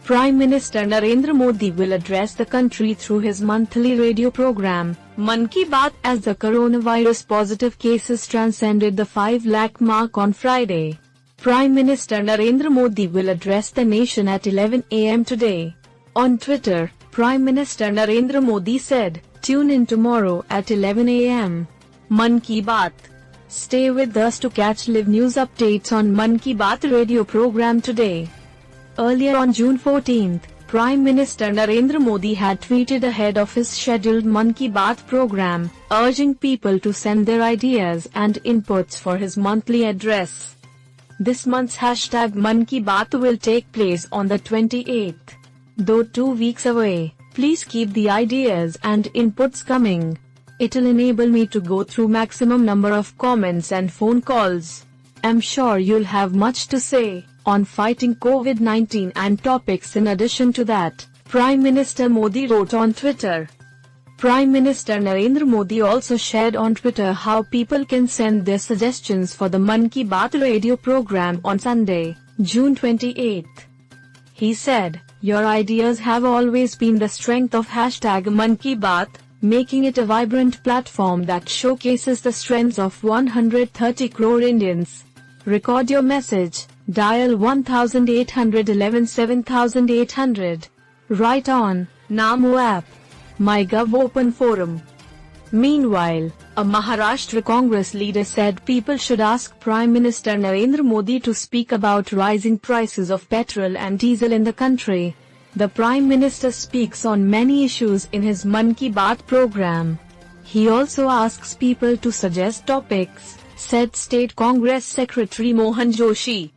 Prime Minister Narendra Modi will address the country through his monthly radio program, Mann Ki Baat, as the coronavirus positive cases transcended the 5 lakh mark on Friday. Prime Minister Narendra Modi will address the nation at 11 am today. On Twitter, Prime Minister Narendra Modi said, "Tune in tomorrow at 11 am. Mann Ki Baat. Stay with us to catch live news updates on Mann Ki Baat radio program today." Earlier on June 14th, Prime Minister Narendra Modi had tweeted ahead of his scheduled Mann Ki Baat program, urging people to send their ideas and inputs for his monthly address. This month's hashtag Mann Ki Baat will take place on the 28th. Though 2 weeks away, please keep the ideas and inputs coming. It'll enable me to go through maximum number of comments and phone calls. I'm sure you'll have much to say on fighting COVID-19 and topics in addition to that, Prime Minister Modi wrote on Twitter. Prime Minister Narendra Modi also shared on Twitter how people can send their suggestions for the Mann Ki Baat radio program on Sunday, June 28th. He said, "Your ideas have always been the strength of hashtag Mann Ki Baat, making it a vibrant platform that showcases the strengths of 130 crore Indians. Record your message, dial 1811 7800. Write on Namo app, MyGov open forum." Meanwhile, a Maharashtra Congress leader said people should ask Prime Minister Narendra Modi to speak about rising prices of petrol and diesel in the country. The Prime Minister speaks on many issues in his Mann Ki Baat program. He also asks people to suggest topics, said State Congress Secretary Mohan Joshi.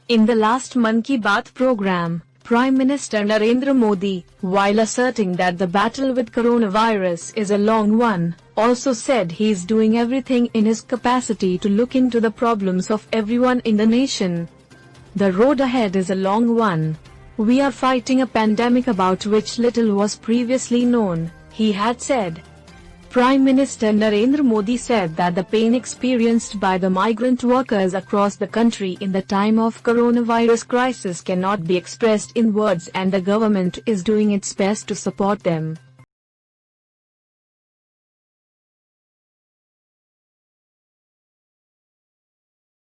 In the last Mann Ki Baat program, Prime Minister Narendra Modi, while asserting that the battle with coronavirus is a long one, also said he is doing everything in his capacity to look into the problems of everyone in the nation. "The road ahead is a long one. We are fighting a pandemic about which little was previously known," he had said. Prime Minister Narendra Modi said that the pain experienced by the migrant workers across the country in the time of coronavirus crisis cannot be expressed in words and the government is doing its best to support them.